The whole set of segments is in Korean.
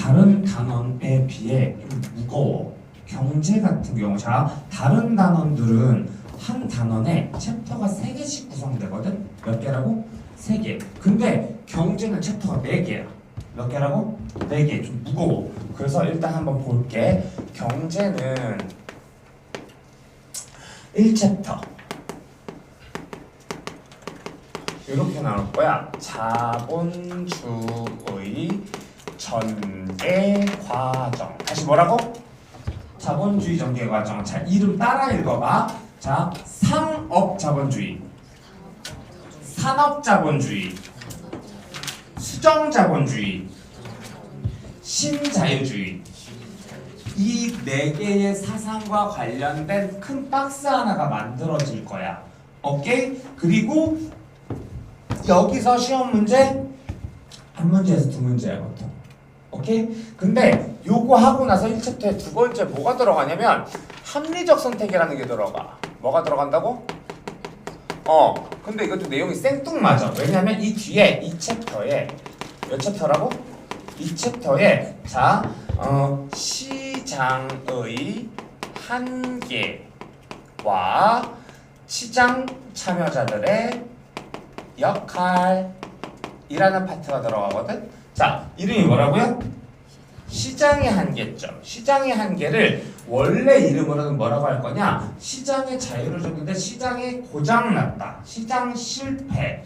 다른 단원에 비해 좀 무거워. 경제 같은 경우 자 다른 단원들은 한 단원에 챕터가 3개씩 구성되거든. 몇 개라고? 3개. 근데 경제는 챕터가 4개야. 몇 개라고? 4개. 좀 무거워. 그래서 일단 한번 볼게. 경제는 1챕터 이렇게 나올 거야. 자본주의 전개 과정. 다시 뭐라고? 자본주의 전개 과정. 자, 이름 따라 읽어봐. 자, 상업 자본주의, 산업 자본주의, 수정 자본주의, 신자유주의. 이 4개의 사상과 관련된 큰 박스 하나가 만들어질 거야. 오케이? 그리고 여기서 시험 문제 한 문제에서 2문제야 보통. 오케이? 근데 요거 하고 나서 1챕터에 두 번째 뭐가 들어가냐면 합리적 선택이라는 게 들어가. 뭐가 들어간다고? 근데 이것도 내용이 생뚱맞아. 왜냐면 이 뒤에 이 챕터에 몇 챕터라고? 이 챕터에 자 시장의 한계와 시장 참여자들의 역할이라는 파트가 들어가거든. 자, 이름이 뭐라고요? 시장의 한계점. 시장의 한계를 원래 이름으로는 뭐라고 할 거냐? 시장의 자유를 줬는데 시장이 고장났다. 시장 실패.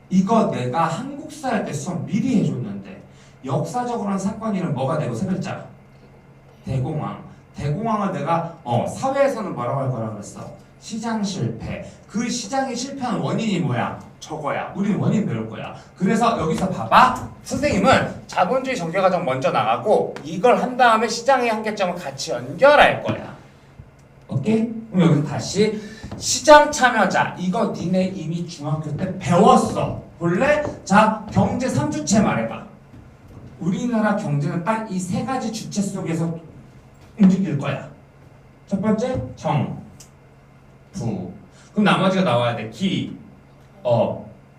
이거 내가 한국사 할 때 수업 미리 해줬는데 역사적으로는 사건 이름 뭐가 되고 세 글자? 대공황. 대공황을 내가 사회에서는 뭐라고 할 거라 그랬어? 시장 실패. 그 시장이 실패한 원인이 뭐야? 저거야. 우리는 원인 배울 거야. 그래서 여기서 봐봐. 선생님은 자본주의 전개과정 먼저 나가고 이걸 한 다음에 시장의 한계점을 같이 연결할 거야. 오케이? 그럼 여기서 다시 시장 참여자. 이거 니네 이미 중학교 때 배웠어. 볼래? 자, 경제 3주체 말해봐. 우리나라 경제는 딱 이 3가지 주체 속에서 움직일 거야. 첫 번째, 정, 부. 그럼 나머지가 나와야 돼. 기,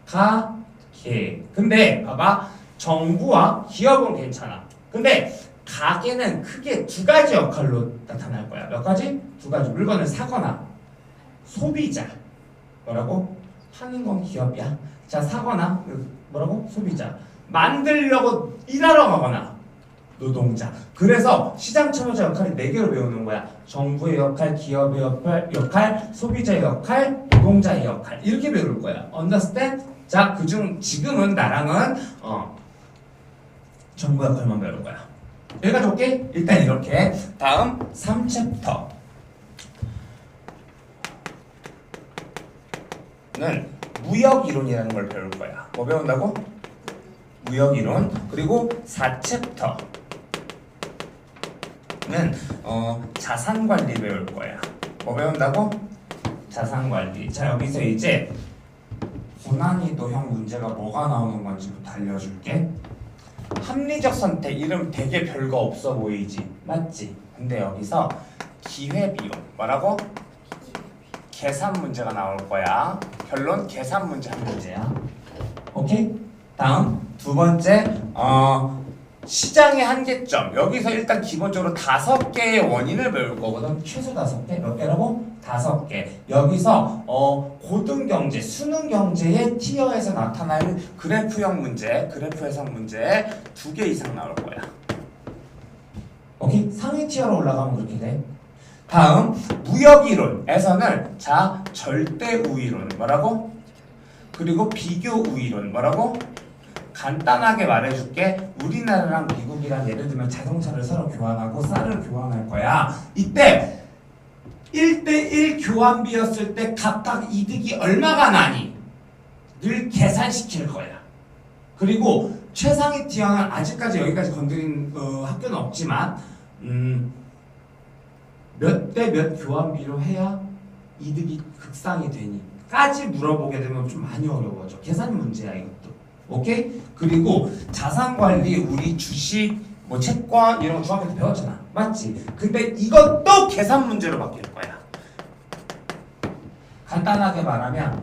가, 개. 근데 봐봐. 정부와 기업은 괜찮아. 근데 가게는 크게 2가지 역할로 나타날 거야. 몇 가지? 2가지. 물건을 사거나 소비자. 뭐라고? 파는 건 기업이야. 자, 사거나 뭐라고? 소비자. 만들려고 일하러 가거나 노동자. 그래서 시장 참여자 역할이 4개로 배우는 거야. 정부의 역할, 기업의 역할, 소비자의 역할, 노동자의 역할. 이렇게 배울 거야. Understand? 자, 그중 지금은 나랑은 정부 역할만 배울 거야. 여기까지 올게. 일단 이렇게. 다음 3챕터는 무역이론이라는 걸 배울 거야. 뭐 배운다고? 무역이론. 그리고 4챕터는 자산관리 배울 거야. 뭐 배운다고? 자산관리. 자, 여기서 이제 고난이도형 문제가 뭐가 나오는 건지부터 알려줄게. 합리적 선택. 이름 되게 별거 없어 보이지? 맞지? 근데 여기서 기회비용. 뭐라고? 계산 문제가 나올 거야. 결론 계산 문제 한 문제야. 오케이? 다음 두 번째 시장의 한계점. 여기서 일단 기본적으로 5개의 원인을 배울 거거든. 최소 5개. 몇 개라고? 5개. 여기서 고등경제, 수능경제의 티어에서 나타날 그래프형 문제, 그래프 해석 문제 2개 이상 나올 거야. 오케이? 상위 티어로 올라가면 그렇게 돼. 다음 무역이론에서는 자 절대우위론. 뭐라고? 그리고 비교우위론. 뭐라고? 간단하게 말해줄게. 우리나라랑 미국이랑 예를 들면 자동차를 서로 교환하고 쌀을 교환할 거야. 이때 1대1 교환비였을 때 각각 이득이 얼마가 나니? 늘 계산시킬 거야. 그리고 최상위 티어는 아직까지 여기까지 건드린 학교는 없지만 몇 대 몇 교환비로 해야 이득이 극상이 되니? 까지 물어보게 되면 좀 많이 어려워져. 계산 문제야 이것도. 오케이? 그리고 자산관리 우리 주식 뭐 채권 이런 거 중학교 때 배웠잖아. 맞지? 근데 이것도 계산 문제로 바뀔 거야. 간단하게 말하면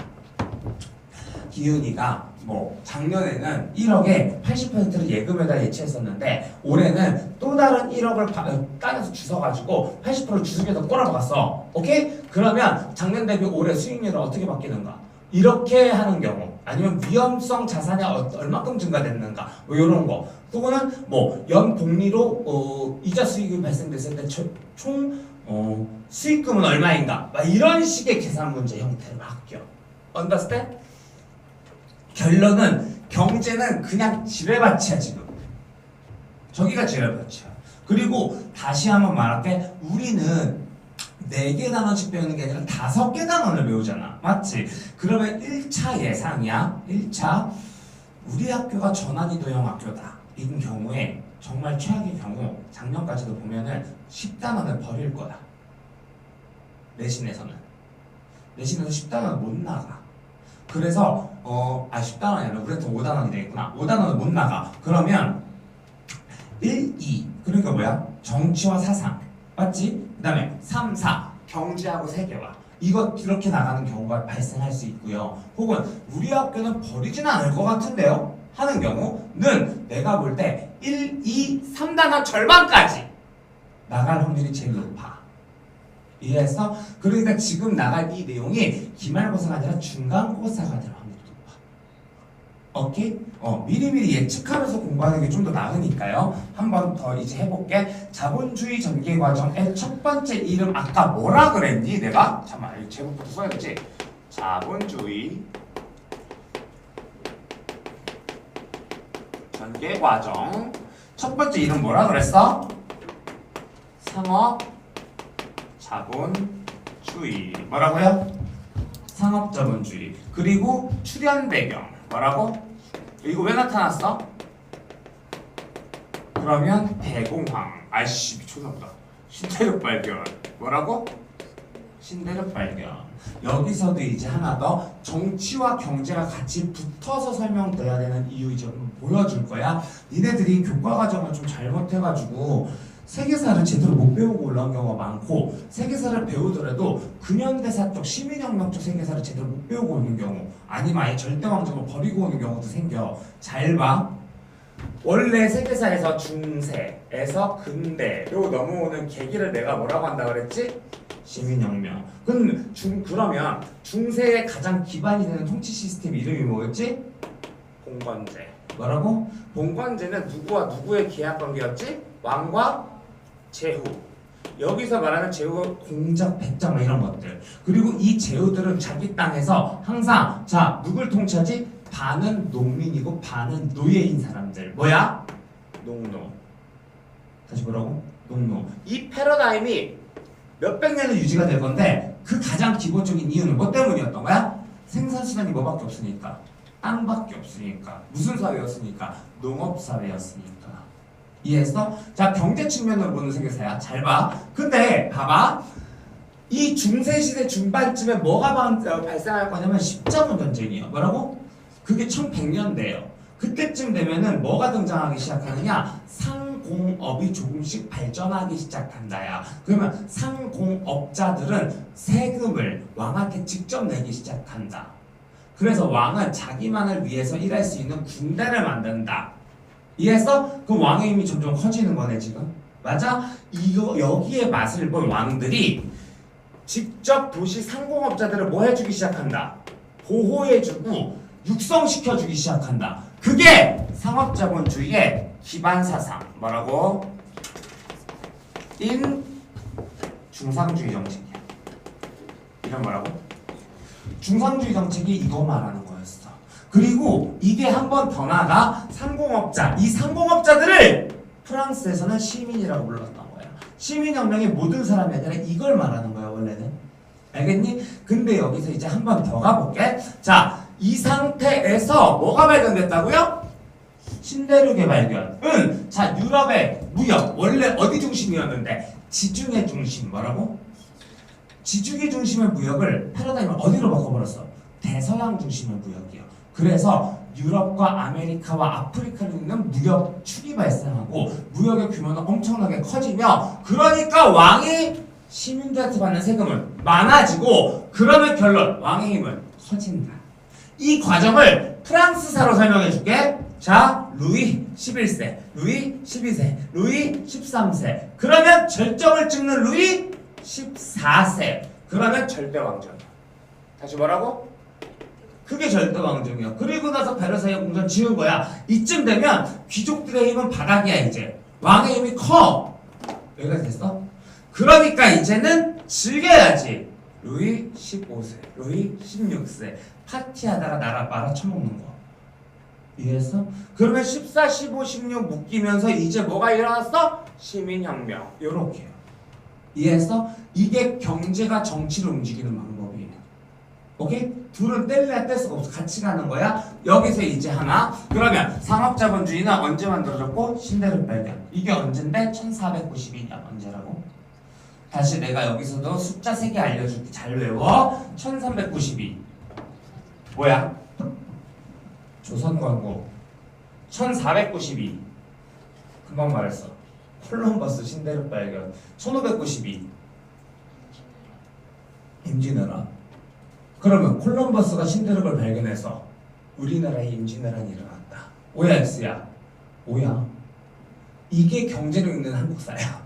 기훈이가 뭐 작년에는 1억에 80%를 예금에다 예치했었는데 올해는 또 다른 1억을 따내서 주워가지고 80% 주식에다 꼬라박았어. 오케이? 그러면 작년 대비 올해 수익률은 어떻게 바뀌는가? 이렇게 하는 경우 아니면 위험성 자산이 얼마큼 증가됐는가 뭐 이런 거 또는 뭐 연복리로 이자 수익이 발생됐을 때 총 수익금은 얼마인가 막 이런 식의 계산 문제 형태로 바뀌어. Understand? 결론은 경제는 그냥 지뢰밭이야 지금. 저기가 지뢰밭이야. 그리고 다시 한번 말할게. 우리는 4개 단원씩 배우는 게 아니라 5개 단원을 배우잖아. 맞지? 그러면 1차 예상이야. 1차 우리 학교가 전환이도형 학교다. 인 경우에 정말 최악의 경우 작년까지도 보면은 10단원을 버릴 거야. 내신에서 10단원 못 나가. 그래서 10단원이 아니라 우리한테 5단원이 되겠구나. 5단원은 못 나가. 그러면 1, 2 그러니까 뭐야? 정치와 사상 맞지? 그 다음에 3, 4 경제하고 세계화 이거 이렇게 나가는 경우가 발생할 수 있고요. 혹은 우리 학교는 버리지는 않을 것 같은데요? 하는 경우는 내가 볼 때 1, 2, 3단원 절반까지 나갈 확률이 제일 높아. 이해했어? 그러니까 지금 나갈 이 내용이 기말고사가 아니라 중간고사가 될 확률이 높아. 오케이? 미리미리 예측하면서 공부하는 게 좀 더 나으니까요. 한 번 더 이제 해볼게. 자본주의 전개 과정의 첫 번째 이름 아까 뭐라 그랬니? 내가? 잠깐만 제목부터 써야겠지? 자본주의 전개 과정 첫 번째 이름 뭐라 그랬어? 상업 자본주의 뭐라고요? 상업자본주의. 그리고 출현 배경 뭐라고? 이거 왜 나타났어? 그러면 대공황. 아이씨 미쳤나보다. 신대륙 발견 뭐라고? 신대륙 발견. 여기서도 이제 하나 더 정치와 경제가 같이 붙어서 설명돼야 되는 이유 이제 보여줄 거야. 니네들이 교과 과정을 좀 잘못해가지고 세계사를 제대로 못 배우고 올라온 경우가 많고 세계사를 배우더라도 근현대사 쪽 시민혁명 쪽 세계사를 제대로 못 배우고 오는 경우 아니면 아예 절대왕정을 버리고 오는 경우도 생겨. 잘 봐. 원래 세계사에서 중세에서 근대로 넘어오는 계기를 내가 뭐라고 한다 그랬지? 시민혁명. 그러면 중세의 가장 기반이 되는 통치 시스템 이름이 뭐였지? 봉건제. 뭐라고? 봉건제는 누구와 누구의 계약 관계였지? 왕과 제후. 여기서 말하는 제후가 공작, 백작 이런 것들. 그리고 이 제후들은 자기 땅에서 항상 자 누굴 통치하지? 반은 농민이고 반은 노예인 사람들. 뭐야? 농노. 다시 뭐라고? 농노. 이 패러다임이 몇백 년을 유지가 될 건데 그 가장 기본적인 이유는 뭐 때문이었던 거야? 생산수단이 뭐밖에 없으니까. 땅밖에 없으니까. 무슨 사회였으니까? 농업사회였으니까. 이해했어? 자, 경제 측면으로 보는 세계사야. 잘 봐. 근데 봐봐. 이 중세시대 중반쯤에 뭐가 발생할 거냐면 십자군 전쟁이에요. 뭐라고? 그게 1100년대예요. 그때쯤 되면은 뭐가 등장하기 시작하느냐? 상공업이 조금씩 발전하기 시작한다야. 그러면 상공업자들은 세금을 왕한테 직접 내기 시작한다. 그래서 왕은 자기만을 위해서 일할 수 있는 군대를 만든다. 이해했어? 그럼 왕의 힘이 점점 커지는 거네 지금. 맞아? 이거 여기에 맛을 본 왕들이 직접 도시 상공업자들을 뭐 해주기 시작한다. 보호해주고 육성시켜주기 시작한다. 그게 상업자본주의의 기반 사상. 뭐라고? 중상주의 정책이야. 이런 뭐라고? 중상주의 정책이 이거 말하는 거였어. 그리고 이게 한 번 더 나가 상공업자. 이 상공업자들을 프랑스에서는 시민이라고 불렀던 거야. 시민혁명의 모든 사람이 아니라 이걸 말하는 거야 원래는. 알겠니? 근데 여기서 이제 한 번 더 가볼게. 자, 이 상태에서 뭐가 발견됐다고요? 신대륙의 발견. 자, 유럽의 무역 원래 어디 중심이었는데? 지중해 중심. 뭐라고? 지중해 중심의 무역을 패러다임을 어디로 바꿔버렸어? 대서양 중심의 무역이요. 그래서 유럽과 아메리카와 아프리카를 잇는 무역 축이 발생하고 무역의 규모는 엄청나게 커지며 그러니까 왕이 시민들한테 받는 세금은 많아지고 그러면 결론 왕의 힘은 커진다. 이 과정을 프랑스사로 설명해 줄게. 자, 루이 11세, 루이 12세, 루이 13세. 그러면 절정을 찍는 루이 14세. 그러면 절대왕정이야. 다시 뭐라고? 그게 절대왕정이야. 그리고 나서 베르사유 궁전 지은 거야. 이쯤 되면 귀족들의 힘은 바닥이야 이제. 왕의 힘이 커. 여기까지 됐어? 그러니까 이제는 즐겨야지. 루이 15세, 루이 16세. 파티하다가 나라 말아쳐먹는 거. 이해했어? 그러면 14, 15, 16 묶이면서 이제 뭐가 일어났어? 시민혁명. 요렇게요. 이해했어? 이게 경제가 정치를 움직이는 방법이에요. 오케이? 둘은 뗄래야 뗄 수가 없어. 같이 가는 거야. 여기서 이제 하나. 그러면 상업자본주의는 언제 만들어졌고? 신대륙 발견. 이게 언젠데? 1492년. 언제라고? 다시 내가 여기서도 숫자 3개 알려줄게. 잘 외워. 1392. 뭐야? 조선광고. 1492. 금방 말했어. 콜럼버스 신대륙 발견. 1592. 임진왜란. 그러면 콜럼버스가 신대륙을 발견해서 우리나라에 임진왜란이 일어났다. 오야 X야? 오야. 이게 경제력 있는 한국사야.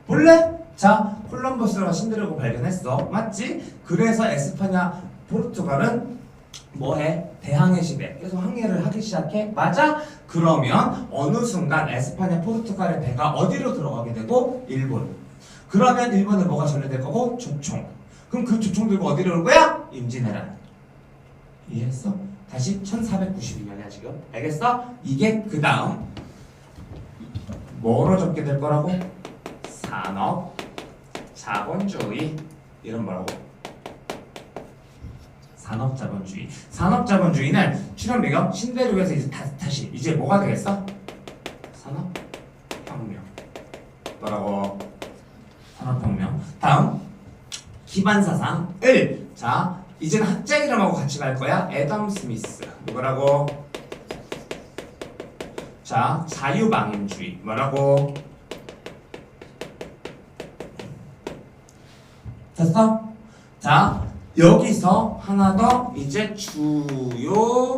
볼래? 자, 콜럼버스가 신대륙을 발견했어. 맞지? 그래서 에스파냐 포르투갈은 뭐해? 대항해 시대. 계속 항해를 하기 시작해. 맞아? 그러면 어느 순간 에스파냐 포르투갈의 배가 어디로 들어가게 되고? 일본. 그러면 일본에 뭐가 전래될 거고? 조총. 그럼 그 조총 들고 어디로 올 거야? 임진왜란. 이해했어? 다시 1492년이야 지금. 알겠어? 이게 그 다음 뭐로 적게 될 거라고? 산업 자본주의. 이런 뭐라고? 산업자본주의. 산업자본주의는 출현 배경 신대륙에서 이제 다시 이제 뭐가 되겠어? 산업혁명. 뭐라고? 산업혁명. 다음 기반사상을. 자, 이제는 학자 이름하고 같이 갈 거야. 애덤 스미스. 뭐라고? 자, 자유방임주의. 뭐라고? 됐어? 자, 여기서 하나 더 이제 주요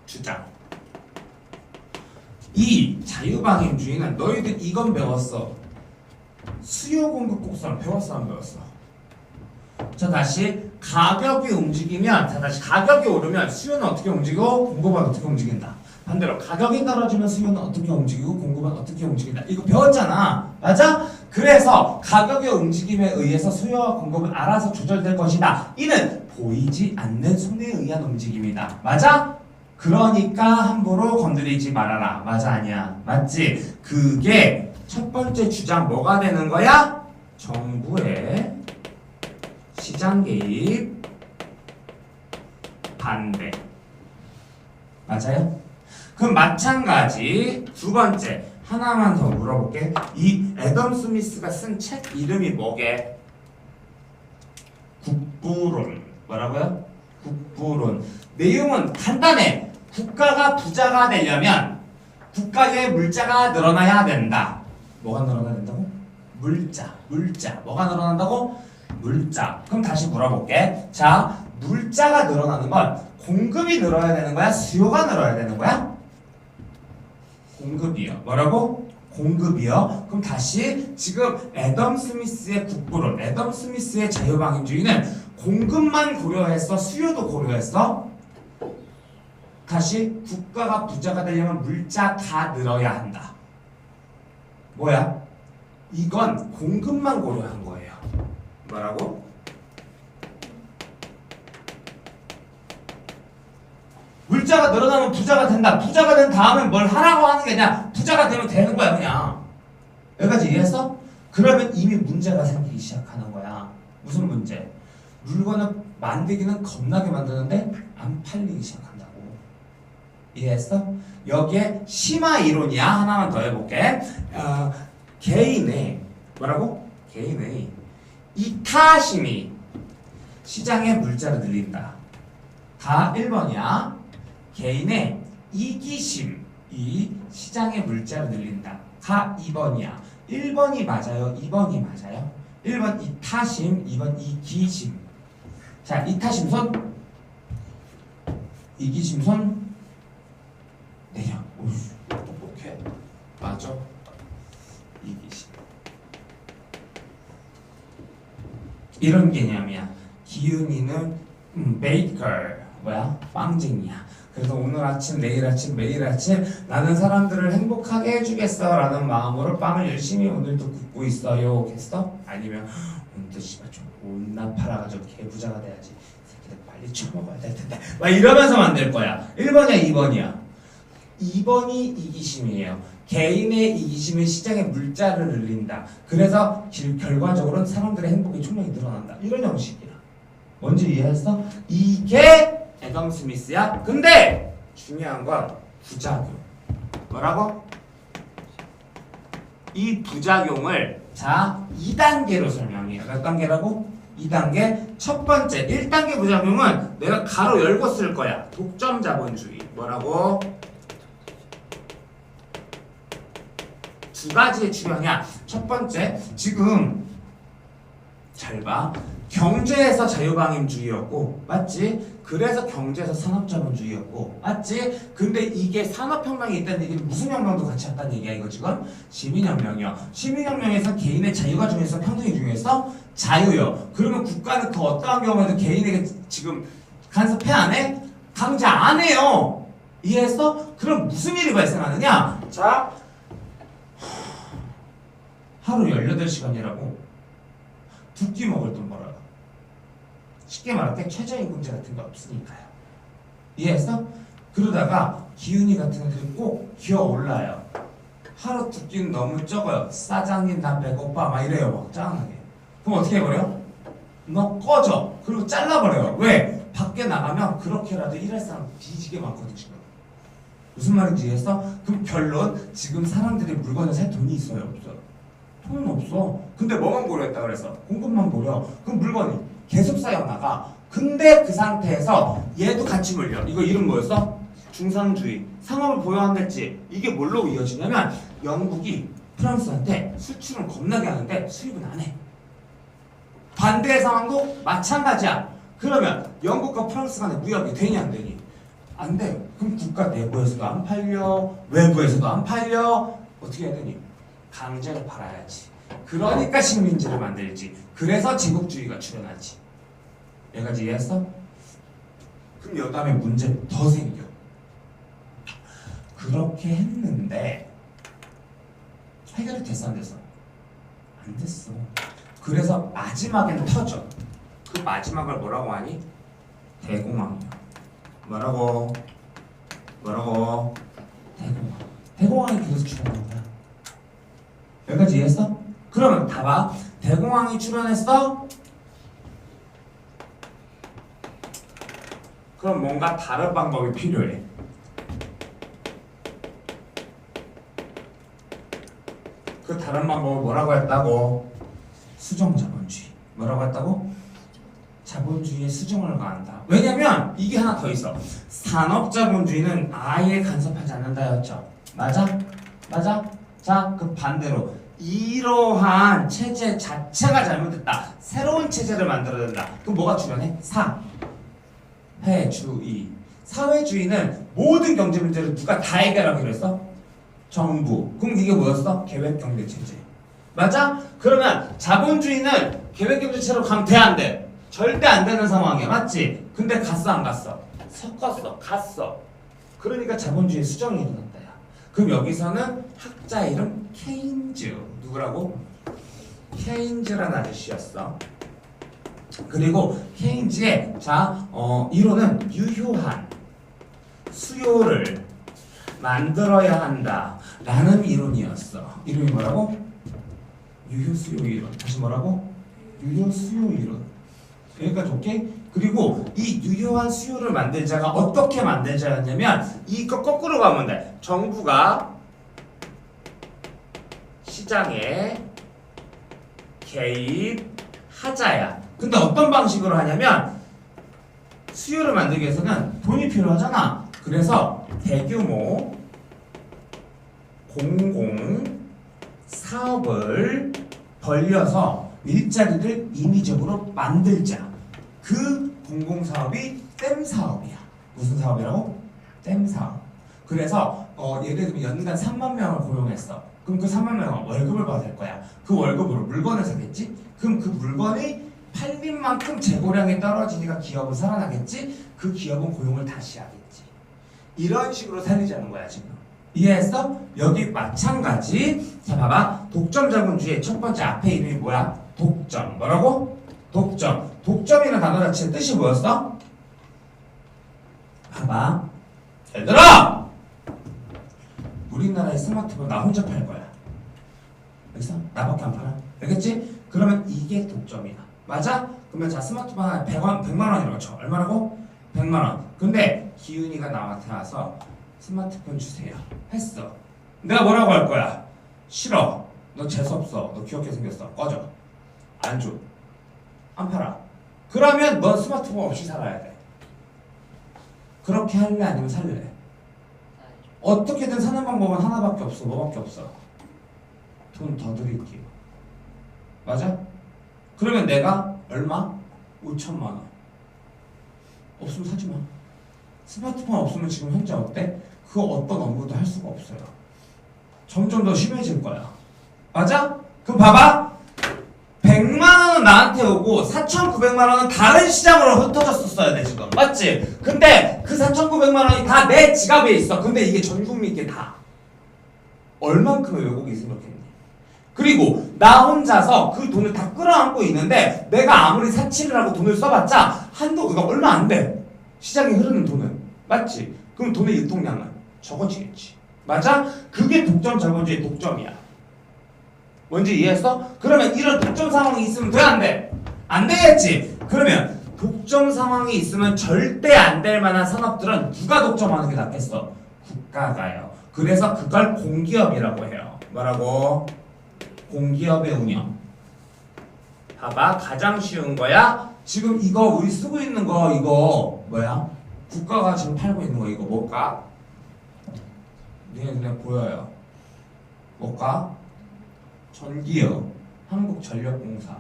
주장. 이 자유방임주의는 너희들 이건 배웠어. 수요 공급 곡선 배웠어 안 배웠어? 자, 다시 가격이 움직이면, 자 다시 가격이 오르면 수요는 어떻게 움직이고 공급은 어떻게 움직인다. 반대로 가격이 떨어지면 수요는 어떻게 움직이고 공급은 어떻게 움직인다. 이거 배웠잖아. 맞아? 그래서 가격의 움직임에 의해서 수요와 공급은 알아서 조절될 것이다. 이는 보이지 않는 손에 의한 움직임이다. 맞아? 그러니까 함부로 건드리지 말아라. 맞아 아니야? 맞지? 그게 첫 번째 주장 뭐가 되는 거야? 정부의 시장 개입 반대. 맞아요? 그럼 마찬가지 두 번째 하나만 더 물어볼게. 이 애덤 스미스가 쓴 책 이름이 뭐게? 국부론. 뭐라고요? 국부론. 내용은 간단해. 국가가 부자가 되려면 국가의 물자가 늘어나야 된다. 뭐가 늘어나야 된다고? 물자. 뭐가 늘어난다고? 물자. 그럼 다시 물어볼게. 자, 물자가 늘어나는 건 공급이 늘어야 되는 거야? 수요가 늘어야 되는 거야? 공급이요. 뭐라고? 공급이요. 그럼 다시 지금 애덤 스미스의 국부론, 애덤 스미스의 자유방임주의는 공급만 고려했어? 수요도 고려했어? 다시 국가가 부자가 되려면 물자가 늘어야 한다. 뭐야? 이건 공급만 고려한 거예요. 뭐라고? 물자가 늘어나면 부자가 된다. 부자가 된 다음에 뭘 하라고 하는 게 아니라 부자가 되면 되는 거야 그냥. 여기까지 이해했어? 그러면 이미 문제가 생기기 시작하는 거야. 무슨 문제? 물건을 만들기는 겁나게 만드는데 안 팔리기 시작한다고. 이해했어? 여기에 심화 이론이야. 하나만 더 해볼게. 개인의 뭐라고? 개인의 이타심이 시장의 물자를 늘린다. 다 1번이야. 개인의 이기심이 시장의 물자를 늘린다. 다 2번이야. 1번이 맞아요? 2번이 맞아요? 1번 이타심, 2번 이기심. 자, 이타심 손. 이기심 손 내려. 오씨 똑똑해. 맞아. 이기심. 이런 개념이야. 기훈이는 베이커 뭐야? 빵쟁이야. 그래서 오늘 아침, 내일 아침, 매일 아침 나는 사람들을 행복하게 해주겠어 라는 마음으로 빵을 열심히 오늘도 굽고 있어요. 겠어? 아니면 오늘도 씨발 좀 존나 팔아가지고 개부자가 돼야지. 새끼들 빨리 처먹어야 될 텐데 막 이러면서 만들 거야. 1번이야 2번이야? 2번이 이기심이에요. 개인의 이기심이 시장에 물자를 늘린다. 그래서 결과적으로는 사람들의 행복의 총량이 늘어난다. 이런 형식이야. 뭔지 이해했어? 이게 애덤 스미스야. 근데 중요한 건 부작용. 뭐라고? 이 부작용을 자 2단계로 설명해. 몇 단계라고? 2단계. 첫 번째 1단계 부작용은 내가 가로 열고 쓸 거야. 독점 자본주의. 뭐라고? 두 가지의 추령이야. 첫 번째, 지금 잘 봐. 경제에서 자유방임주의였고, 맞지? 그래서 경제에서 산업자본주의였고, 맞지? 근데 이게 산업혁명이 있다는 얘기는 무슨 혁명도 같이 왔다는 얘기야, 이거 지금? 시민혁명이요. 시민혁명에서 개인의 자유가 중요해서 평등이 중요해서 자유요. 그러면 국가는 그 어떠한 경우에도 개인에게 지금 간섭해 안 해? 강제 안 해요. 이해했어? 그럼 무슨 일이 발생하느냐? 자, 하루 18시간이라고 두 끼 먹을 돈 벌어요. 쉽게 말할 때 최저임금제 같은 게 없으니까요. 이해했어? 그러다가 기훈이 같은 애들이 꼭 기어올라요. 하루 두 끼는 너무 적어요. 사장님 나 배고파 막 이래요. 막 짱하게. 그럼 어떻게 해버려? 너 꺼져. 그리고 잘라버려요. 왜? 밖에 나가면 그렇게라도 일할 사람 뒤지게 많거든 지금. 무슨 말인지 이해했어? 그럼 결론 지금 사람들이 물건을 살 돈이 있어요? 없어요? 돈은 없어. 근데 뭐만 고려했다 그래서? 공급만 고려. 그럼 물건이 계속 쌓여나가. 근데 그 상태에서 얘도 같이 물려. 이거 이름 뭐였어? 중상주의. 상업을 보유한댔지. 이게 뭘로 이어지냐면 영국이 프랑스한테 수출은 겁나게 하는데 수입은 안 해. 반대의 상황도 마찬가지야. 그러면 영국과 프랑스 간의 무역이 되니 안 되니? 안 돼. 그럼 국가 내부에서도 안 팔려. 외부에서도 안 팔려. 어떻게 해야 되니? 강제로 팔아야지. 그러니까 식민지를 만들지. 그래서 제국주의가 출현하지. 여기까지 이해했어? 그럼 여 다음에 문제 더 생겨. 그렇게 했는데 해결이 됐어 안 됐어? 안 됐어. 그래서 마지막에는 터져. 그 마지막을 뭐라고 하니? 대공황이야. 뭐라고? 대공황. 대공황이 그래서 출현한 거야. 여기까지 이해했어? 그러면 다 봐. 대공황이 출현했어? 그럼 뭔가 다른 방법이 필요해. 그 다른 방법을 뭐라고 했다고? 수정자본주의. 뭐라고 했다고? 자본주의에 수정을 가한다. 왜냐면 이게 하나 더 있어. 산업자본주의는 아예 간섭하지 않는다였죠. 맞아? 맞아? 자, 그 반대로 이러한 체제 자체가 잘못됐다. 새로운 체제를 만들어야 된다. 그럼 뭐가 출현해? 사회주의. 사회주의는 모든 경제 문제를 누가 다 해결하기로 했어? 정부. 그럼 이게 뭐였어? 계획경제체제. 맞아? 그러면 자본주의는 계획경제체로 가면 돼 안 돼? 절대 안 되는 상황이야. 맞지? 근데 갔어 안 갔어? 섞었어. 갔어. 그러니까 자본주의 수정이 일어났다. 그럼 여기서는 학자 이름 케인즈. 누구라고? 케인즈라는 아저씨였어. 그리고 케인즈의 이론은 유효한 수요를 만들어야 한다 라는 이론이었어. 이름이 뭐라고? 유효수요 이론. 다시 뭐라고? 유효수요 이론. 여기까지 오케이? 그리고 이 유효한 수요를 만들자가 어떻게 만들자였냐면 이거 거꾸로 가면 돼. 정부가 시장에 개입하자야. 근데 어떤 방식으로 하냐면 수요를 만들기 위해서는 돈이 필요하잖아. 그래서 대규모 공공 사업을 벌려서 일자리를 인위적으로 만들자. 그 공공사업이 댐 사업이야. 무슨 사업이라고? 댐 사업. 그래서 예를 들면 연간 3만 명을 고용했어. 그럼 그 3만 명은 월급을 받을 거야. 그 월급으로 물건을 사겠지? 그럼 그 물건이 팔린 만큼 재고량이 떨어지니까 기업은 살아나겠지? 그 기업은 고용을 다시 하겠지. 이런 식으로 살리자는 거야 지금. 이해했어? 여기 마찬가지. 자 봐봐. 독점 자본주의 첫 번째 앞에 이름이 뭐야? 독점. 뭐라고? 독점. 독점이라는 단어 자체의 뜻이 뭐였어? 봐봐. 얘들아! 우리나라의 스마트폰 나 혼자 팔 거야. 여기서 나밖에 안 팔아. 알겠지? 그러면 이게 독점이야. 맞아? 그러면 자 스마트폰 하나 100만 원이라고 쳐. 얼마라고? 100만 원. 근데 기훈이가 나한테 와서 스마트폰 주세요. 했어. 내가 뭐라고 할 거야? 싫어. 너 재수없어. 너 귀엽게 생겼어. 꺼져. 안 줘. 안 팔아. 그러면 넌 스마트폰 없이 살아야 돼. 그렇게 할래? 아니면 살래? 어떻게든 사는 방법은 하나밖에 없어. 뭐밖에 없어? 돈 더 드릴게요. 맞아? 그러면 내가 얼마? 5천만 원. 없으면 사지 마. 스마트폰 없으면 지금 현재 어때? 그 어떤 업무도 할 수가 없어요. 점점 더 심해질 거야. 맞아? 그럼 봐봐. 100만 원은 나한테 오고 4,900만 원은 다른 시장으로 흩어졌었어야 돼 지금. 맞지? 근데 그 4,900만 원이 다 내 지갑에 있어. 근데 이게 전 국민께 다 얼만큼의 왜곡이 생겼겠니? 그리고 나 혼자서 그 돈을 다 끌어안고 있는데 내가 아무리 사치를 하고 돈을 써봤자 한도가 얼마 안 돼. 시장에 흐르는 돈은. 맞지? 그럼 돈의 유통량은 적어지겠지. 맞아? 그게 독점 자본주의 독점이야. 뭔지 이해했어? 그러면 이런 독점 상황이 있으면 돼? 안 돼? 안 되겠지? 그러면 독점 상황이 있으면 절대 안 될 만한 산업들은 누가 독점하는 게 낫겠어? 국가가요. 그래서 그걸 공기업이라고 해요. 뭐라고? 공기업의 운영. 봐봐. 가장 쉬운 거야. 지금 이거 우리 쓰고 있는 거 이거 뭐야? 국가가 지금 팔고 있는 거 이거 뭘까? 니네 그냥 보여요. 뭘까? 전기요. 한국전력공사.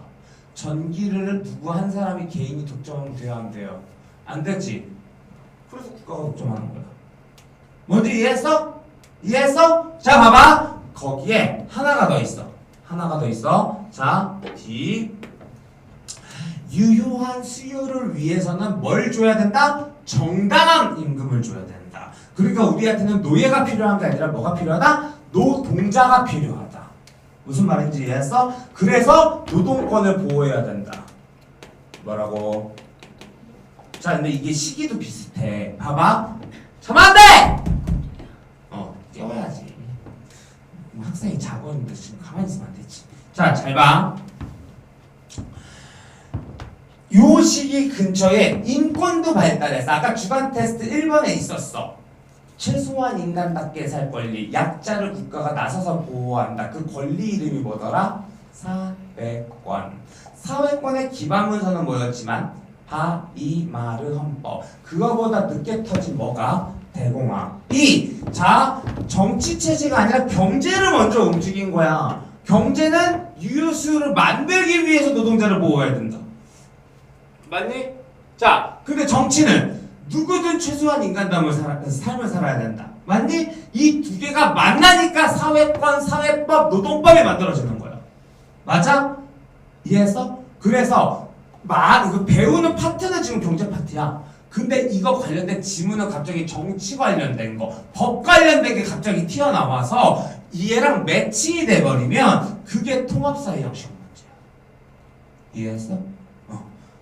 전기를 누구 한 사람이 개인이 독점하면 돼야 안 돼요? 안 되지. 그래서 국가가 독점하는 거야. 뭔지 이해했어? 이해했어? 자 봐봐. 거기에 하나가 더 있어. 하나가 더 있어. 자 D. 유효한 수요를 위해서는 뭘 줘야 된다? 정당한 임금을 줘야 된다. 그러니까 우리한테는 노예가 필요한 게 아니라 뭐가 필요하다? 노동자가 필요하다. 무슨 말인지 이해했어? 그래서 노동권을 보호해야 된다. 뭐라고? 자 근데 이게 시기도 비슷해. 봐봐. 자면 안 돼! 깨워야지. 학생이 자고 있는데 지금 가만히 있으면 안 되지. 자 잘 봐. 요 시기 근처에 인권도 발달했어. 아까 주관 테스트 1번에 있었어. 최소한 인간답게 살 권리, 약자를 국가가 나서서 보호한다. 그 권리 이름이 뭐더라? 사회권. 사회권의 기반 문서는 뭐였지만 바이마르 헌법. 그거보다 늦게 터진 뭐가? 대공황. 자 정치 체제가 아니라 경제를 먼저 움직인 거야. 경제는 유효수요를 만들기 위해서 노동자를 보호해야 된다. 맞니? 자 근데 정치는 누구든 최소한 인간다움을 삶을 살아야 된다. 맞니? 이 두 개가 만나니까 사회권, 사회법, 노동법이 만들어지는 거야. 맞아? 이해했어? 그래서 이거 배우는 파트는 지금 경제 파트야. 근데 이거 관련된 지문은 갑자기 정치 관련된 거, 법 관련된 게 갑자기 튀어나와서 얘랑 매칭이 돼버리면 그게 통합사회 형식 문제야. 이해했어?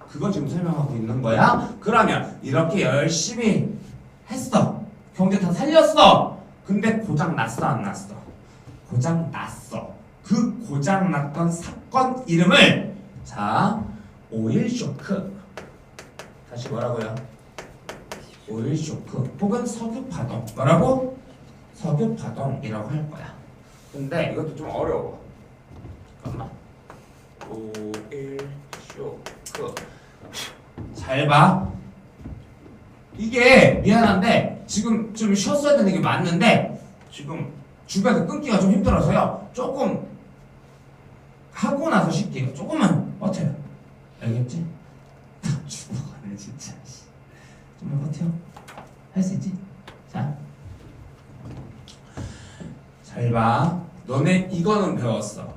그거 지금 설명하고 있는 거야. 그러면 이렇게 열심히 했어. 경제 다 살렸어. 근데 고장 났어 안 났어? 고장 났어. 그 고장 났던 사건 이름을 자 오일 쇼크. 다시 뭐라고요? 오일 쇼크 혹은 석유 파동. 뭐라고? 석유 파동이라고 할 거야. 근데 이것도 좀 어려워. 잠깐만. 오일 쇼크. 잘 봐. 이게 미안한데 지금 좀 쉬었어야 되는 게 맞는데 지금 주변에서 끊기가 좀 힘들어서요. 조금 하고 나서 쉴게요. 조금만 버텨요. 알겠지? 죽어가네 진짜. 좀만 버텨. 할 수 있지? 자, 잘 봐. 너네 이거는 배웠어.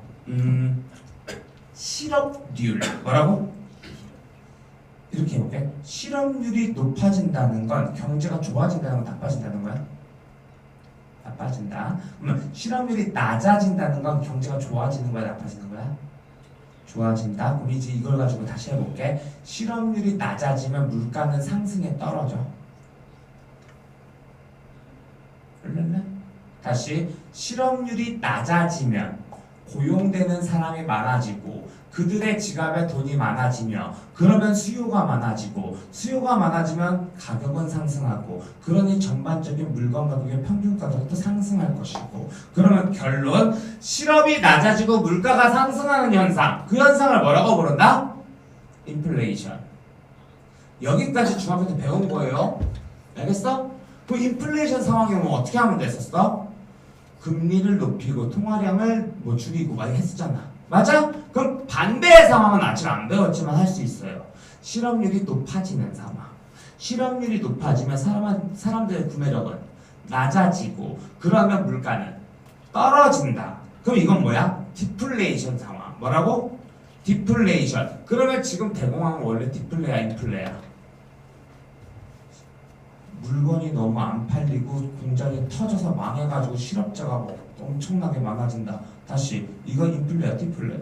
실업률 뭐라고? 이렇게 해볼게. 실업률이 높아진다는 건 경제가 좋아진다는 건 나빠진다는 거야? 나빠진다. 그러면 실업률이 낮아진다는 건 경제가 좋아지는 거야, 나빠지는 거야? 좋아진다. 그럼 이제 이걸 가지고 다시 해볼게. 실업률이 낮아지면 물가는 상승에 떨어져. 다시 실업률이 낮아지면 고용되는 사람이 많아지고 그들의 지갑에 돈이 많아지며 그러면 수요가 많아지고 수요가 많아지면 가격은 상승하고 그러니 전반적인 물건 가격의 평균 가격도 상승할 것이고 그러면 결론 실업이 낮아지고 물가가 상승하는 현상 그 현상을 뭐라고 부른다? 인플레이션. 여기까지 중학교 때 배운 거예요. 알겠어? 그 인플레이션 상황이 오면 어떻게 하면 됐었어? 금리를 높이고 통화량을 뭐 줄이고 많이 했었잖아. 맞아? 그럼 반대의 상황은 아직 안 배웠지만 할 수 있어요. 실업률이 높아지는 상황. 실업률이 높아지면 사람들의 구매력은 낮아지고 그러면 물가는 떨어진다. 그럼 이건 뭐야? 디플레이션 상황. 뭐라고? 디플레이션. 그러면 지금 대공황은 원래 디플레야 인플레야? 물건이 너무 안 팔리고 공장이 터져서 망해가지고 실업자가 뭐 엄청나게 많아진다. 다시 이건 인플레야 디플레야?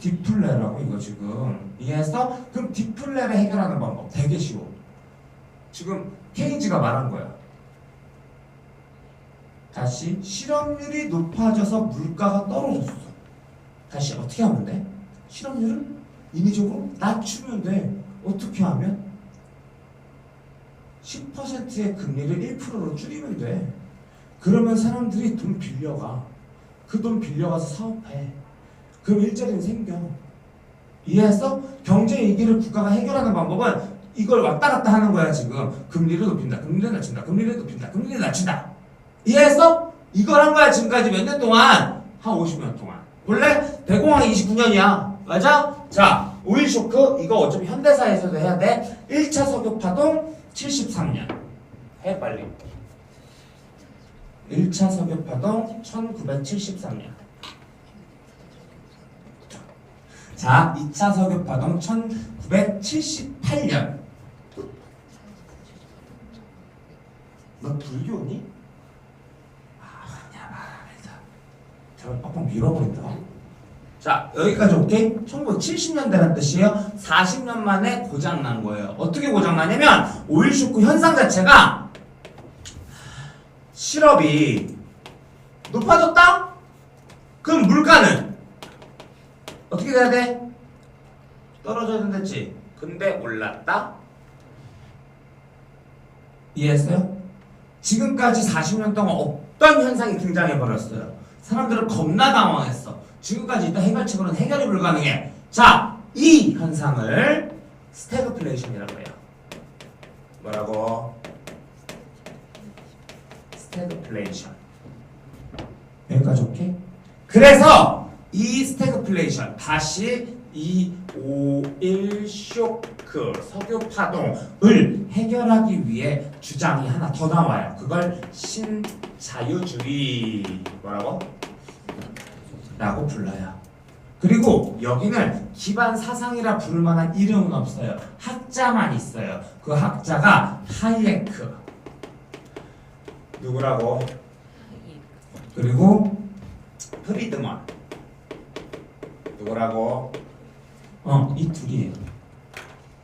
디플레라고 이거 지금 이해했어? 그럼 디플레를 해결하는 방법 되게 쉬워. 지금 케인즈가 말한 거야. 다시 실업률이 높아져서 물가가 떨어졌어. 다시 어떻게 하면 돼? 실업률을 인위적으로 낮추면 돼. 어떻게 하면? 10%의 금리를 1%로 줄이면 돼. 그러면 사람들이 돈 빌려가. 그 돈 빌려가서 사업해. 그럼 일자리는 생겨. 이해했어? 경제 위기를 국가가 해결하는 방법은 이걸 왔다 갔다 하는 거야 지금. 금리를 높인다. 금리를 낮춘다. 금리를 높인다. 금리를 낮춘다. 이해했어? 이걸 한 거야 지금까지 몇 년 동안? 한 50년 동안. 원래 대공황이 29년이야. 맞아? 자, 오일 쇼크 이거 어차피 현대사에서도 해야 돼. 1차 석유파동 73년. 해 빨리. 1차 석유파동 1973년. 자, 2차 석유파동 1978년. 너 불교니? 아니야, 말하면서 저걸 빡빡 밀어버린다. 자, 여기까지 오케이? 1970년대란 뜻이에요. 40년 만에 고장난 거예요. 어떻게 고장나냐면 오일 쇼크 현상 자체가 실업이 높아졌다? 그럼 물가는 어떻게 돼야 돼? 떨어져야 된댔지. 근데 올랐다? 이해했어요? 지금까지 40년 동안 없던 현상이 등장해버렸어요. 사람들은 겁나 당황했어. 지금까지 있던 해결책으로는 해결이 불가능해. 자, 이 현상을 스태그플레이션이라고 해요. 뭐라고? 스태그플레이션. 여기까지 오케이? 그래서 이 스태그플레이션 다시 이 오일 쇼크 석유 파동을 해결하기 위해 주장이 하나 더 나와요. 그걸 신자유주의 뭐라고? 라고 불러요. 그리고 여기는 기반 사상이라 부를 만한 이름은 없어요. 학자만 있어요. 그 학자가 하이에크. 누구라고? 그리고 프리드먼. 누구라고? 이 둘이에요.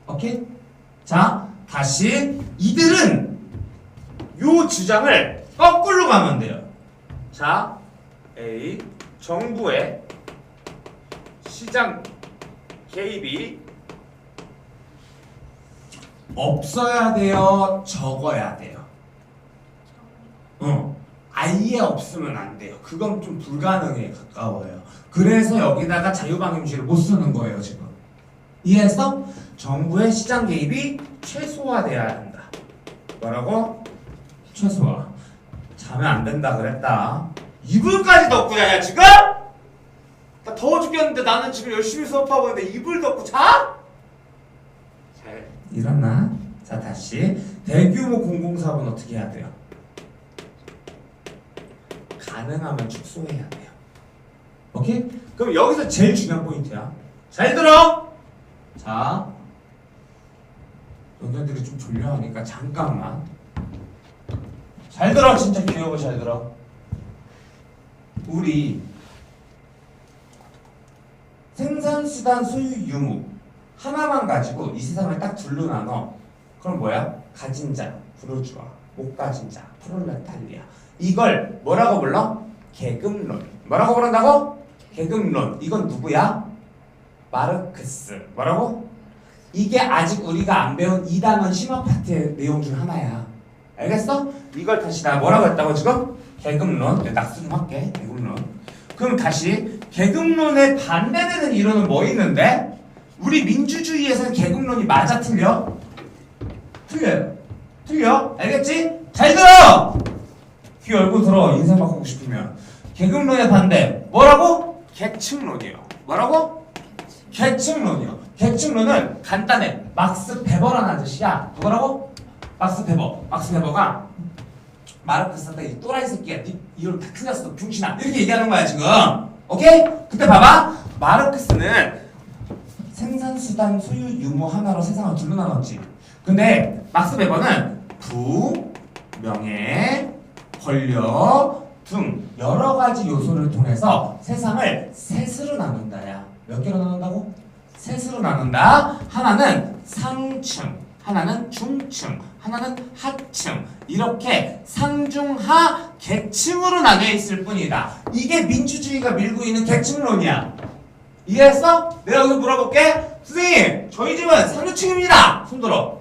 오케이? 자, 다시 이들은 요 주장을 거꾸로 가면 돼요. 자, A 정부의 시장 개입이 없어야 돼요? 적어야 돼요? 아예 없으면 안 돼요. 그건 좀 불가능에 가까워요. 그래서 여기다가 자유방임주의를 못 쓰는 거예요 지금. 이해했어? 정부의 시장 개입이 최소화돼야 한다. 뭐라고? 최소화. 자면 안 된다 그랬다. 이불까지 덮고 자냐 지금? 나 더워 죽겠는데 나는 지금 열심히 수업하고 있는데 이불 덮고 자? 잘 일어나. 자, 다시 대규모 공공사업은 어떻게 해야 돼요? 가능하면 축소해야 돼요. 오케이? 그럼 여기서 제일 중요한 포인트야. 잘 들어! 자, 너네들이 좀 졸려하니까 잠깐만. 잘 들어, 진짜 귀여워, 잘 들어. 우리 생산수단 소유 유무 하나만 가지고 이 세상을 딱 둘로 나눠. 그럼 뭐야? 가진 자, 부르주아, 못 가진 자, 프롤레타리아. 이걸 뭐라고 불러? 계급론. 뭐라고 부른다고? 계급론. 이건 누구야? 마르크스. 뭐라고? 이게 아직 우리가 안 배운 2단원 심화 파트의 내용 중 하나야. 알겠어? 이걸 다시 나 뭐라고 했다고 지금? 계급론. 내가 낙수 좀 할게. 계급론. 그럼 다시 계급론에 반대되는 이론은 뭐 있는데? 우리 민주주의에서는 계급론이 맞아 틀려? 틀려요. 틀려? 알겠지? 잘 들어! 귀 열고 들어. 인생 바꾸고 싶으면. 계급론의 반대. 뭐라고? 계층론이요. 뭐라고? 계층론이요. 계층론은 간단해. 막스 베버라는 아저씨야. 누구라고? 막스 베버. 막스 베버가 마르크스한테 이 또라이 새끼야. 니 이걸 다 틀렸어. 병신아. 이렇게 얘기하는 거야 지금. 오케이? 근데 봐봐. 마르크스는 생산수단 소유 유무 하나로 세상을 둘로 나눴지. 근데 막스 베버는 부, 명예, 권력 등 여러 가지 요소를 통해서 세상을 셋으로 나눈다야. 몇 개로 나눈다고? 셋으로 나눈다. 하나는 상층, 하나는 중층, 하나는 하층. 이렇게 상중하 계층으로 나뉘어 있을 뿐이다. 이게 민주주의가 밀고 있는 계층론이야. 이해했어? 내가 여기서 물어볼게. 선생님, 저희 집은 상류층입니다. 손 들어.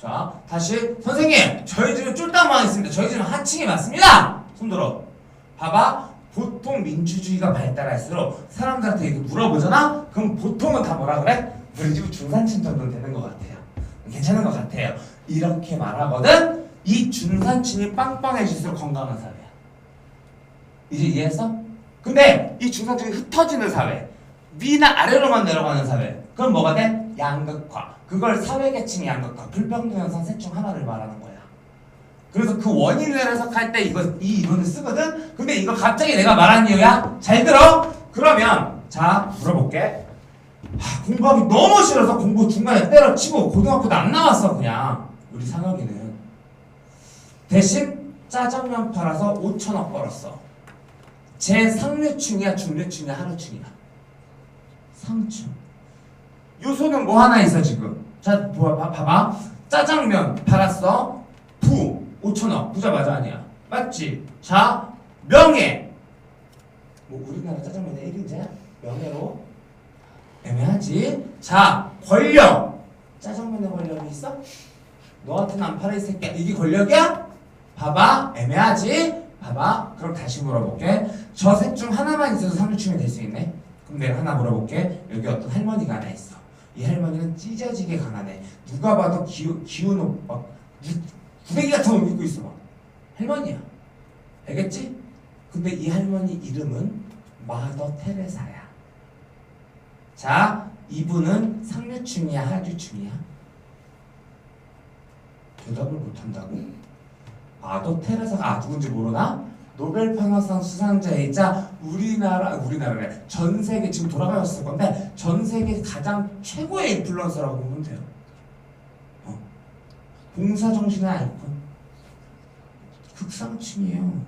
자, 다시. 선생님, 저희 집은 쫄딱만 있습니다. 저희 집은 하층이 맞습니다. 손 들어. 봐봐. 보통 민주주의가 발달할수록 사람들한테 이렇게 물어보잖아? 그럼 보통은 다 뭐라 그래? 우리 집은 중산층 정도는 되는 것 같아요. 괜찮은 것 같아요. 이렇게 말하거든? 이 중산층이 빵빵해질수록 건강한 사회야. 이제 이해했어? 근데 이 중산층이 흩어지는 사회, 위나 아래로만 내려가는 사회, 그럼 뭐가 돼? 양극화. 그걸 사회계층 양극화, 불평등 현상 셋 중 하나를 말하는 거야. 그래서 그 원인을 해석할 때 이 이론을 쓰거든? 근데 이거 갑자기 내가 말한 이유야? 잘 들어? 그러면 자, 물어볼게. 공부하기 너무 싫어서 공부 중간에 때려치고 고등학교도 안 나왔어 그냥. 우리 상혁이는 대신 짜장면 팔아서 5천억 벌었어. 제 상류층이야 중류층이야 하류층이야? 상층. 요소는 뭐 하나 있어 지금. 자, 봐봐. 짜장면 팔았어. 부 5천억. 부자 맞아 아니야? 맞지? 자, 명예. 뭐 우리나라 짜장면의 1인자야? 명예로? 애매하지? 자, 권력. 짜장면의 권력이 있어? 너한테는 안 팔아 이 새끼야. 이게 권력이야? 봐봐. 애매하지? 봐봐. 그럼 다시 물어볼게. 저 셋 중 하나만 있어도 상류층이 될 수 있네? 그럼 내가 하나 물어볼게. 여기 어떤 할머니가 하나 있어. 이 할머니는 찢어지게 가난해. 누가 봐도 기운 옷 막 구데기 같은 옷 입고 있어. 막. 할머니야. 알겠지? 근데 이 할머니 이름은 마더 테레사야. 자, 이분은 상류층이야 하류층이야? 대답을 못한다고? 마더 테레사가 누군지 모르나? 노벨 평화상 수상자이자 우리나라래 전 세계 지금 돌아가셨을 건데 전 세계 가장 최고의 인플루언서라고 보면 돼요. 봉사정신의 아이콘. 극상층이에요.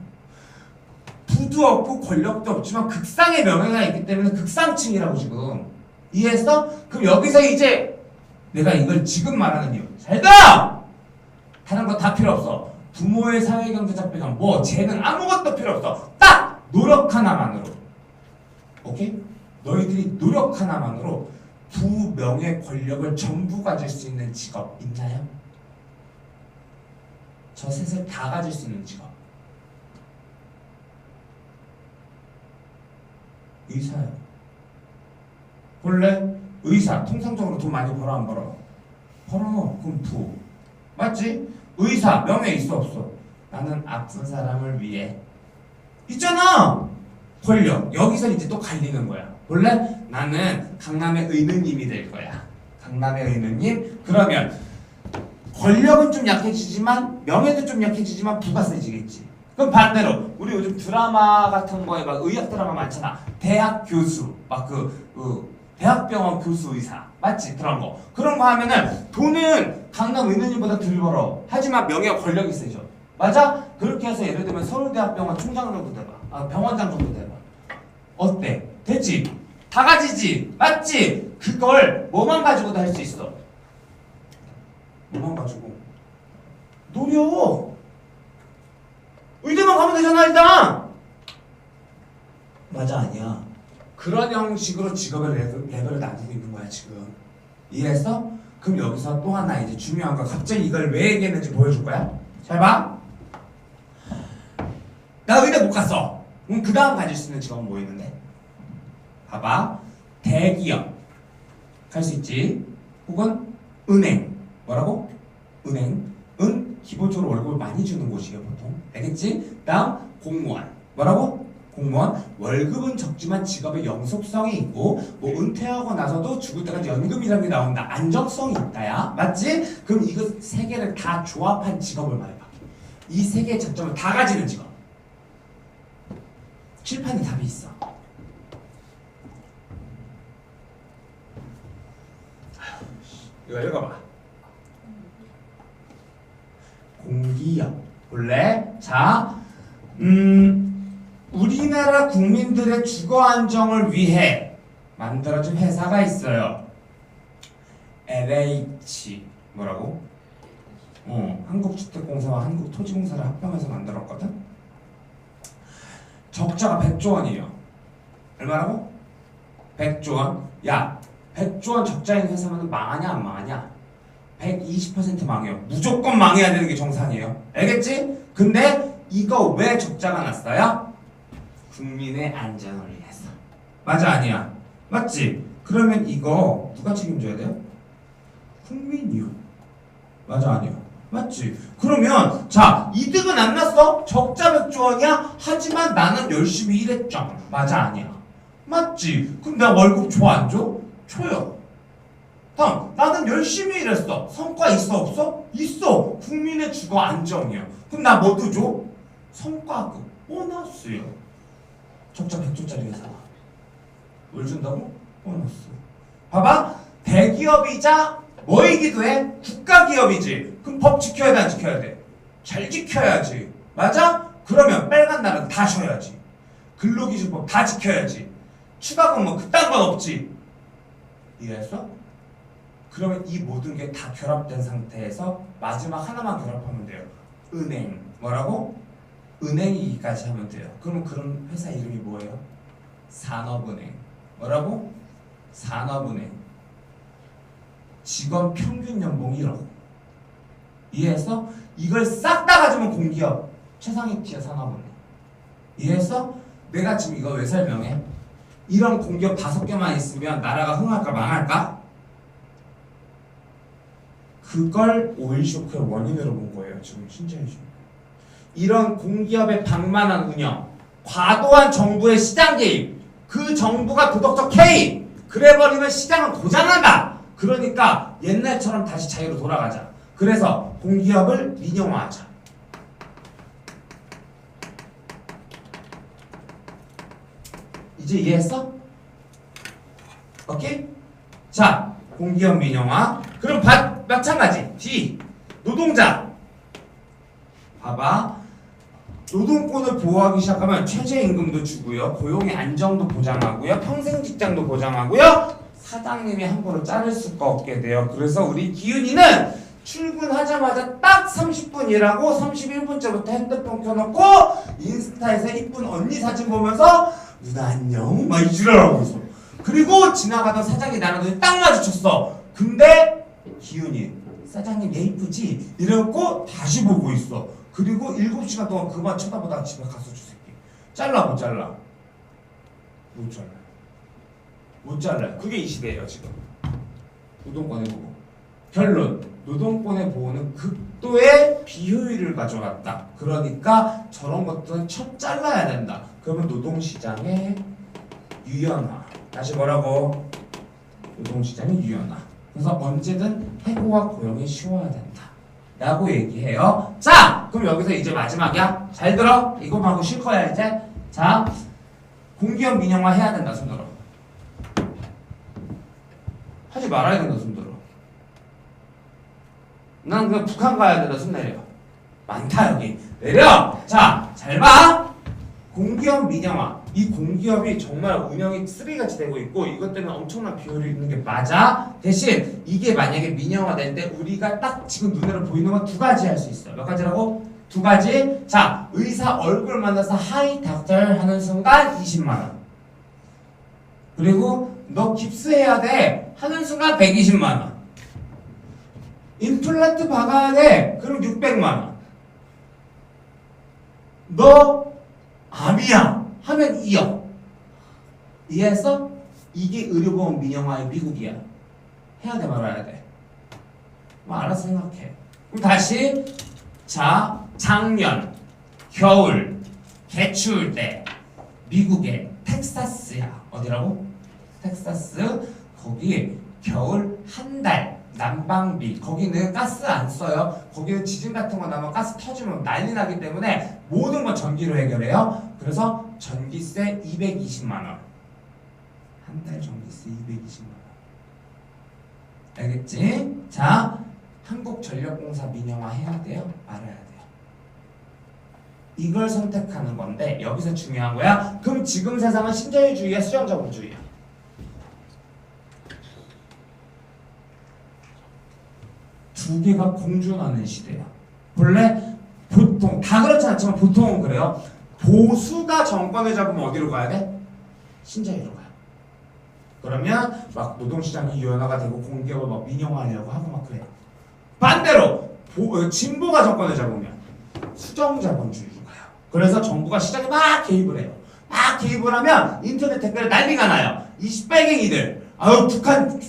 부도 없고 권력도 없지만 극상의 명예가 있기 때문에 극상층이라고 지금. 이해했어? 그럼 여기서 이제 내가 이걸 지금 말하는 이유. 잘 들어! 다른 거 다 필요 없어. 부모의 사회경제적 배경, 뭐 쟤는 아무것도 필요 없어. 딱 노력 하나만으로. 오케이? 너희들이 노력 하나만으로 부, 명예, 권력을 전부 가질 수 있는 직업 있나요? 저 셋을 다 가질 수 있는 직업. 의사요. 원래 의사 통상적으로 돈 많이 벌어 안 벌어? 벌어. 그럼 부. 맞지? 의사 명예 있어 없어? 나는 아픈 사람을 위해. 있잖아. 권력. 여기서 이제 또 갈리는 거야. 원래 나는 강남의 의느님이 될 거야. 강남의 의느님. 그러면 권력은 좀 약해지지만 명예도 좀 약해지지만 부가 세지겠지. 그럼 반대로 우리 요즘 드라마 같은 거에 막 의학 드라마 많잖아. 대학 교수 막 대학병원 교수 의사 맞지? 그런 거 하면은 돈은 강남 의느님보다 덜 벌어. 하지만 명예와 권력이 세죠. 맞아? 그렇게 해서 예를 들면 서울대학병원 총장 정도 돼봐. 병원장 정도 돼봐. 어때? 됐지? 다 가지지? 맞지? 그걸 뭐만 가지고도 할 수 있어. 뭐만 가지고? 노력! 의대만 가면 되잖아 일단! 맞아 아니야. 그런 형식으로 직업의 레벨을 나누고 있는 거야 지금. 이해했어? 그럼 여기서 또 하나 이제 중요한 거 갑자기 이걸 왜 얘기했는지 보여줄 거야. 잘 봐. 나 의대 못 갔어. 그럼 그 다음 가질 수 있는 직업은 뭐 있는데? 봐봐. 대기업 갈 수 있지. 혹은 은행. 뭐라고? 은행. 기본적으로 월급을 많이 주는 곳이에요 보통. 알겠지? 다음 공무원. 뭐라고? 공무원. 월급은 적지만 직업의 영속성이 있고 뭐 은퇴하고 나서도 죽을 때까지 연금이라는 게 나온다. 안정성이 있다야. 맞지? 그럼 이거 세 개를 다 조합한 직업을 말해봐. 이 세 개의 장점을 다 가지는 직업. 칠판에 답이 있어. 이거 읽어봐. 공기업. 볼래? 자, 우리나라 국민들의 주거 안정을 위해 만들어진 회사가 있어요. LH 뭐라고? 한국주택공사와 한국토지공사를 합병해서 만들었거든. 적자가 100조 원이에요. 얼마라고? 100조 원. 야, 100조 원 적자인 회사면 망하냐 안 망하냐? 120% 망해요. 무조건 망해야 되는 게 정상이에요. 알겠지? 근데 이거 왜 적자가 났어요? 국민의 안전을 위해서. 맞아 아니야? 맞지? 그러면 이거 누가 책임져야 돼요? 국민이요. 맞아 아니야? 맞지? 그러면 자 이득은 안 났어? 적자 100조 원이야? 하지만 나는 열심히 일했죠. 맞아 아니야? 맞지? 그럼 나 월급 줘 안 줘? 줘요. 다음 나는 열심히 일했어. 성과 있어 없어? 있어. 국민의 주거 안정이야. 그럼 나 뭐도 줘? 성과급, 보너스요. 적자 100조짜리 회사 뭘 준다고? 보너스. 봐봐. 대기업이자 뭐이기도 해? 국가기업이지. 그럼 법 지켜야 돼 안 지켜야 돼? 잘 지켜야지. 맞아? 그러면 빨간 날은 다 쉬어야지. 근로기준법 다 지켜야지. 추가금 뭐 그딴 건 없지. 이해했어? 그러면 이 모든 게 다 결합된 상태에서 마지막 하나만 결합하면 돼요. 은행. 뭐라고? 은행이기까지 하면 돼요. 그러면 그런 회사 이름이 뭐예요? 산업은행. 뭐라고? 산업은행. 직원 평균 연봉이 1억. 이해했어? 이걸 싹 다 가지면 공기업 최상위 티어 산업은행. 이해했어? 내가 지금 이거 왜 설명해? 이런 공기업 5개만 있으면 나라가 흥할까 망할까? 그걸 오일 쇼크의 원인으로 본 거예요. 지금 신재희 씨. 이런 공기업의 방만한 운영, 과도한 정부의 시장 개입, 그 정부가 도덕적 해이, 그래버리면 시장은 고장난다. 그러니까 옛날처럼 다시 자유로 돌아가자. 그래서 공기업을 민영화하자. 이제 이해했어? 오케이? 자, 공기업 민영화. 그럼 마찬가지. D. 노동자. 봐봐. 노동권을 보호하기 시작하면 최저임금도 주고요. 고용의 안정도 보장하고요. 평생 직장도 보장하고요. 사장님이 함부로 자를 수가 없게 돼요. 그래서 우리 기훈이는 출근하자마자 딱 30분 일하고 31분째부터 핸드폰 켜놓고 인스타에서 이쁜 언니 사진 보면서 누나 안녕 막 이 지랄하고 있어. 그리고 지나가던 사장이 나랑 눈이 딱 마주쳤어. 근데 기훈이 사장님 얘 이쁘지? 이러고 다시 보고 있어. 그리고 7시간 동안 그만 쳐다보다가 집에 가서 주 새끼. 잘라 못 잘라? 못 잘라. 못 잘라요. 그게 이 시대예요 지금. 노동권의 보호. 결론. 노동권의 보호는 극도의 비효율을 가져갔다. 그러니까 저런 것들은 첫 잘라야 된다. 그러면 노동시장의 유연화. 다시 뭐라고? 노동시장의 유연화. 그래서 언제든 해고와 고용이 쉬워야 된다 라고 얘기해요. 자, 그럼 여기서 이제 마지막이야. 잘 들어. 이거하고 쉴 거야 이제. 자, 공기업 민영화 해야 된다. 손 들어. 하지 말아야 된다. 손 들어. 난 그냥 북한 가야 된다. 손 내려. 많다 여기. 내려. 자, 잘 봐. 공기업 민영화. 이 공기업이 정말 운영이 쓰레기같이 되고 있고 이것 때문에 엄청난 비효율이 있는 게 맞아. 대신 이게 만약에 민영화 될 때 우리가 딱 지금 눈으로 보이는 건 두 가지 할 수 있어. 몇 가지라고? 두 가지. 자, 의사 얼굴 만나서 하이 닥터 하는 순간 20만 원. 그리고 너 깁스해야 돼 하는 순간 120만 원. 임플란트 박아야 돼. 그럼 600만 원. 너 암이야 하면 2억. 이해했어? 이게 의료보험 민영화의 미국이야. 해야 돼 말아야 돼? 뭐 알아서 생각해. 그럼 다시 자, 작년 겨울 개추울 때 미국의 텍사스야. 어디라고? 텍사스. 거기 겨울 한 달 난방비. 거기는 가스 안 써요. 거기는 지진 같은 거 나면 가스 터지면 난리 나기 때문에 모든 건 전기로 해결해요. 그래서 전기세 220만 원. 한 달 전기세 220만 원. 알겠지? 자, 한국전력공사 민영화 해야 돼요? 말아야 돼요? 이걸 선택하는 건데 여기서 중요한 거야. 그럼 지금 세상은 신자유주의야, 수령자본주의야? 두 개가 공존하는 시대야. 원래 보통 다 그렇지 않지만 보통은 그래요. 보수가 정권을 잡으면 어디로 가야 돼? 신자유로 가요. 그러면 막 노동시장이 유연화가 되고 공기업을 막 민영화하려고 하고 막 그래요. 반대로 진보가 정권을 잡으면 수정자본주의로 가요. 그래서 정부가 시장에 막 개입을 해요. 막 개입을 하면 인터넷 댓글에 난리가 나요. 이 빨갱이들, 아유 북한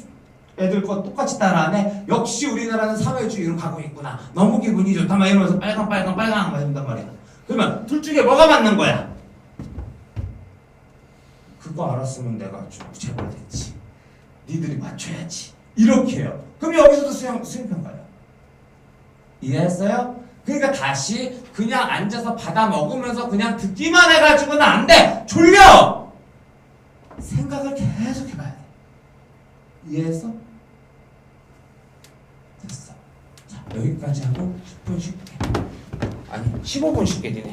애들 거 똑같이 따라하네. 역시 우리나라는 사회주의로 가고 있구나. 너무 기분이 좋다. 막 이러면서 빨강 막 이런단 말이야. 그러면 둘 중에 뭐가 맞는 거야? 그거 알았으면 내가 좀 재벌됐지. 니들이 맞춰야지. 이렇게 해요. 그럼 여기서도 수행평가예요. 이해했어요? 그러니까 다시 그냥 앉아서 받아 먹으면서 그냥 듣기만 해가지고는 안 돼. 졸려. 생각을 계속 해봐야 돼. 이해했어? 됐어. 자, 여기까지 하고 10분 쉴게. 아니 15분 쉴게 니네.